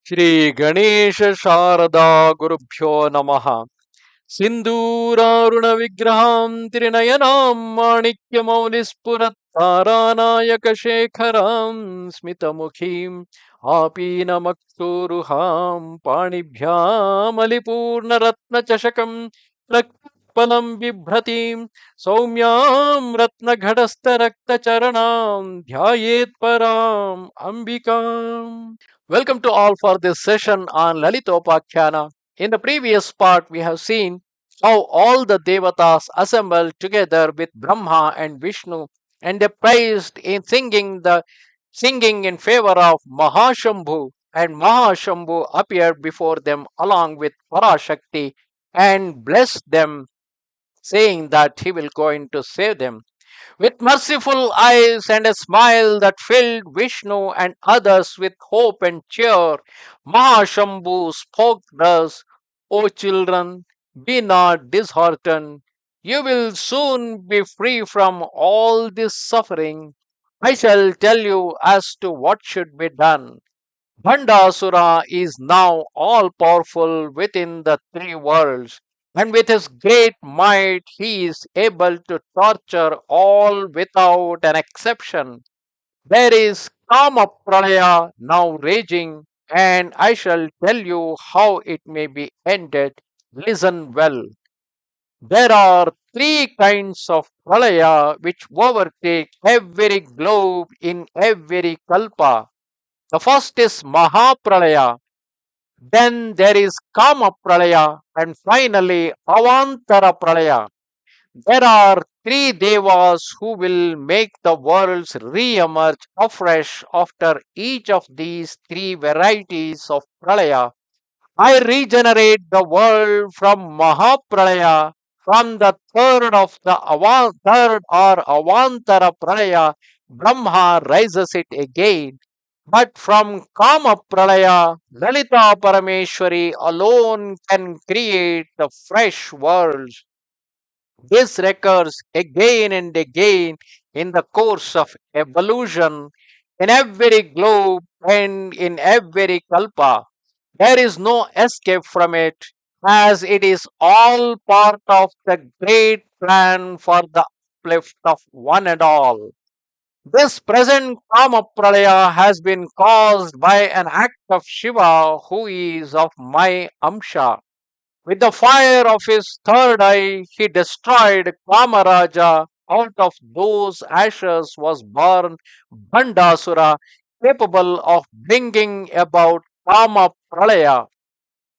Shri Ganesha Sharada Gurubhyo Namaha Sindhuraruna Vigraham Trinayanam Manikyamaulispurat Taranayaka Shekharam Smitamukhim Apinamakturuham Panibhyam Alipurna Ratna Chashakam Palam Vibhratim Saumyam Ratna Ghadastha Rakta Charanam Dhyayet Param Ambikam. Welcome to all for this session on Lalitopakyanam. In the previous part, we have seen how all the devatas assembled together with Brahma and Vishnu, and they praised in singing in favor of Maha Shambhu, and Maha Shambhu appeared before them along with Parashakti and blessed them, saying that he will going to save them. With merciful eyes and a smile that filled Vishnu and others with hope and cheer, Mahashambhu spoke thus: O children, be not disheartened. You will soon be free from all this suffering. I shall tell you as to what should be done. Bhandasura is now all powerful within the three worlds, and with his great might he is able to torture all without an exception. There is Kama Pralaya now raging, and I shall tell you how it may be ended. Listen well. There are three kinds of pralaya which overtake every globe in every kalpa. The first is Maha Pralaya, then there is Kama Pralaya, and finally Avantara Pralaya. There are three devas who will make the worlds re emerge afresh after each of these three varieties of Pralaya. I regenerate the world from Mahapralaya, from the third or Avantara Pralaya, Brahma rises it again. But from Kama Pralaya, Lalita Parameshwari alone can create the fresh worlds. This recurs again and again in the course of evolution in every globe and in every kalpa. There is no escape from it, as it is all part of the great plan for the uplift of one and all. This present Kama Pralaya has been caused by an act of Shiva, who is of my Amsha. With the fire of his third eye, he destroyed Kamaraja. Out of those ashes was born Bhandasura, capable of bringing about Kama Pralaya.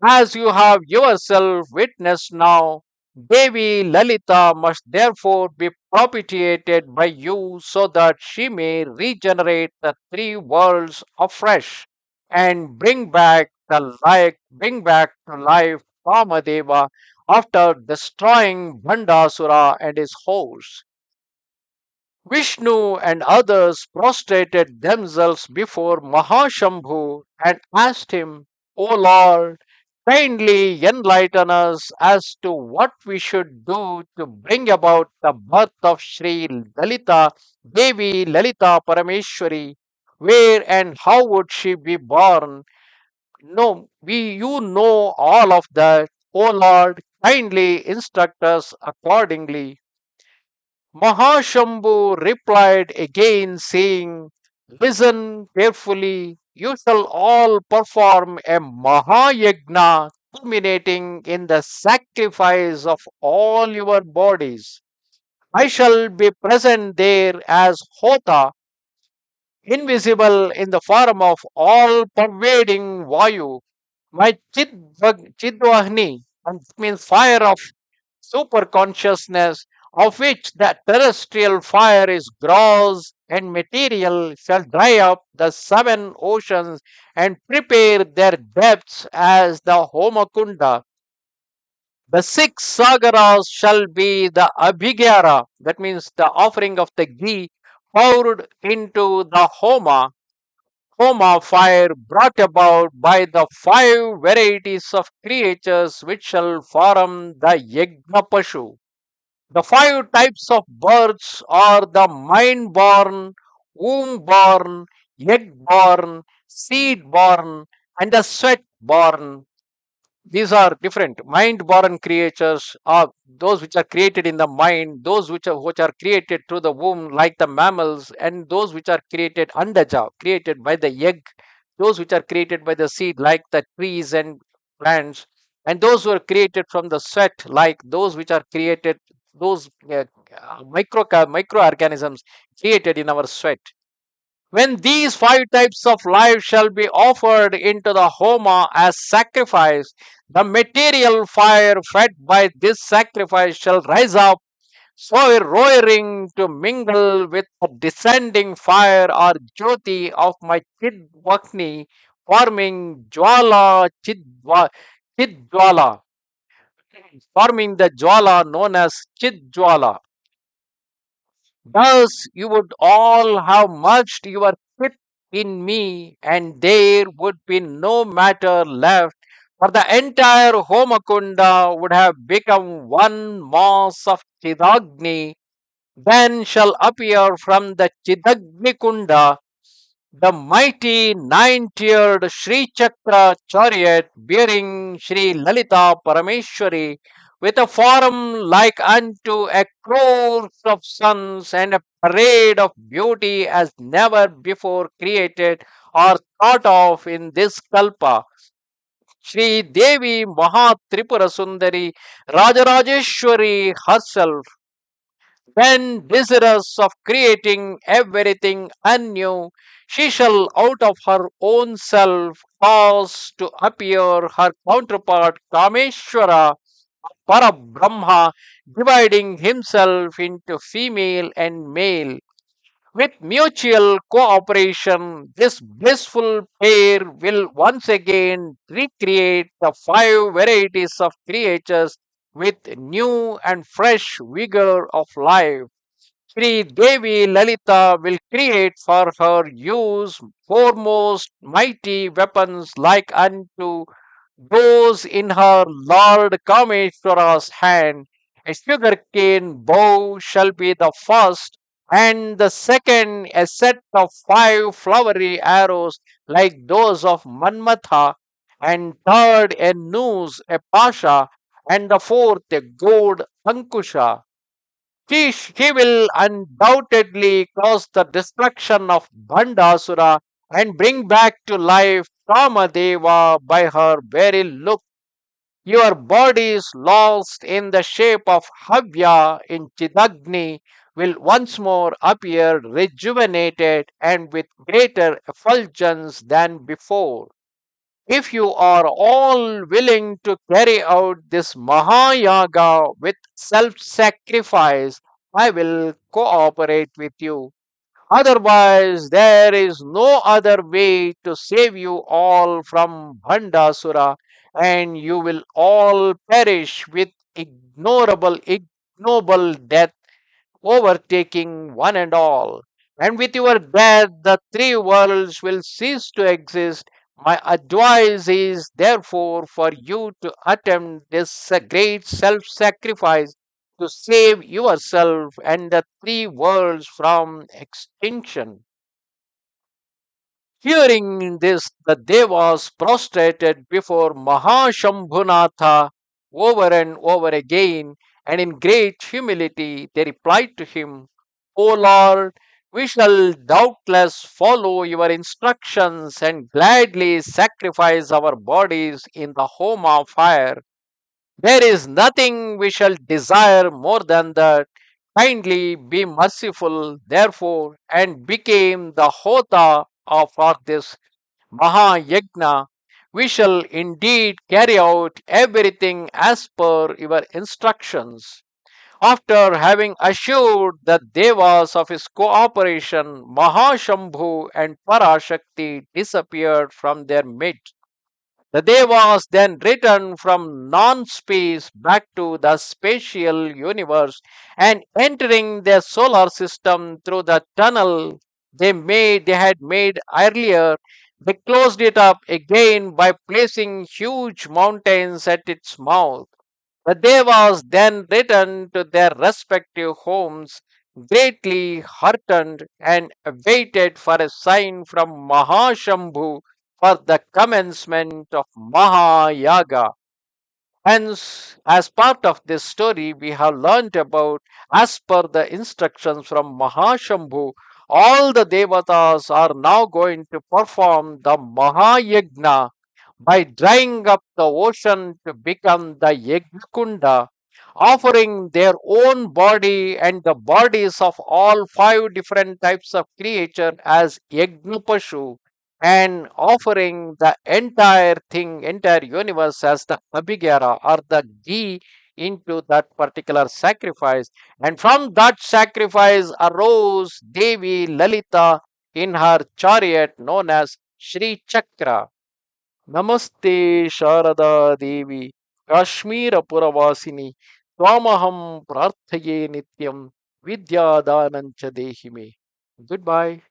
As you have yourself witnessed now, Devi Lalita must therefore be propitiated by you so that she may regenerate the three worlds afresh and bring back to life Kamadeva after destroying Bhandasura and his host. Vishnu and others prostrated themselves before Mahashambhu and asked him, O Lord, kindly enlighten us as to what we should do to bring about the birth of Sree Lalita, Devi Lalitha Parameshwari. Where and how would she be born? No, you know all of that. O Lord, kindly instruct us accordingly. Mahashambhu replied again, saying, Listen carefully, you shall all perform a Mahayagna, culminating in the sacrifice of all your bodies. I shall be present there as Hota, invisible in the form of all pervading Vayu. My Chidvahni, and that means fire of super consciousness, of which the terrestrial fire is gross and material, shall dry up the seven oceans and prepare their depths as the Homakunda. The six sagaras shall be the Abhigyara, that means the offering of the ghee poured into the Homa fire brought about by the five varieties of creatures which shall form the Yagna Pashu. The five types of births are the mind born, womb born, egg born, seed born, and the sweat born. These are different. Mind born creatures are those which are created in the mind, those which are created through the womb, like the mammals, and those which are created andaja, created by the egg, those which are created by the seed, like the trees and plants, and those who are created from the sweat, like those which are created, those microorganisms created in our sweat. When these five types of life shall be offered into the Homa as sacrifice, the material fire fed by this sacrifice shall rise up, so roaring to mingle with the descending fire or Jyoti of my Chidvakni, forming Chidjwala, forming the Jwala known as Chidjwala. Thus you would all have merged your kit in me, and there would be no matter left, for the entire Homakunda would have become one mass of Chidagni. Then shall appear from the Chidagni Kunda the mighty nine-tiered Sri Chakra chariot bearing Sree Lalitha Parameshwari with a form like unto a crore of suns and a parade of beauty as never before created or thought of in this kalpa. Sri Devi Maha Tripura Sundari Rajarajeshwari herself, when desirous of creating everything anew, she shall out of her own self cause to appear her counterpart Kameshwara Parabrahma, dividing himself into female and male. With mutual cooperation, this blissful pair will once again recreate the five varieties of creatures with new and fresh vigor of life. Sri Devi Lalita will create for her use foremost mighty weapons like unto those in her Lord Kameshwara's hand. A sugarcane bow shall be the first, and the second a set of five flowery arrows like those of Manmatha, and third a noose, a pasha, and the fourth a gold ankusha. He will undoubtedly cause the destruction of Bhandasura and bring back to life Kamadeva by her very look. Your bodies lost in the shape of Havya in Chidagni will once more appear rejuvenated and with greater effulgence than before. If you are all willing to carry out this Mahayaga with self sacrifice, I will cooperate with you. Otherwise, there is no other way to save you all from Bhandasura, and you will all perish with ignoble death overtaking one and all. And with your death, the three worlds will cease to exist. My advice is therefore for you to attempt this great self sacrifice to save yourself and the three worlds from extinction. Hearing this, the Devas prostrated before Maha Shambhunatha over and over again, and in great humility they replied to him, O Lord, we shall doubtless follow your instructions and gladly sacrifice our bodies in the Homa fire. There is nothing we shall desire more than that. Kindly be merciful, therefore, and became the Hota of for this Maha Yagna. We shall indeed carry out everything as per your instructions. After having assured the Devas of his cooperation, Maha Shambhu and Parashakti disappeared from their midst. The Devas then returned from non space back to the spatial universe and entering their solar system through the tunnel they had made earlier. They closed it up again by placing huge mountains at its mouth. The Devas then returned to their respective homes, greatly heartened, and waited for a sign from Mahashambhu for the commencement of Maha Yaga. Hence, as part of this story, we have learnt about, as per the instructions from Maha Shambhu, all the devatas are now going to perform the Maha Yagna by drying up the ocean to become the Yagna Kunda, offering their own body and the bodies of all five different types of creature as Yagna Pashu, and offering the entire thing, entire universe as the Abhigara or the ghee into that particular sacrifice. And from that sacrifice arose Devi Lalita in her chariot known as Sri Chakra. Namaste Sharada Devi Kashmira Puravasini Twamaham Prarthaye Nityam Vidya Danancha Dehime. Goodbye.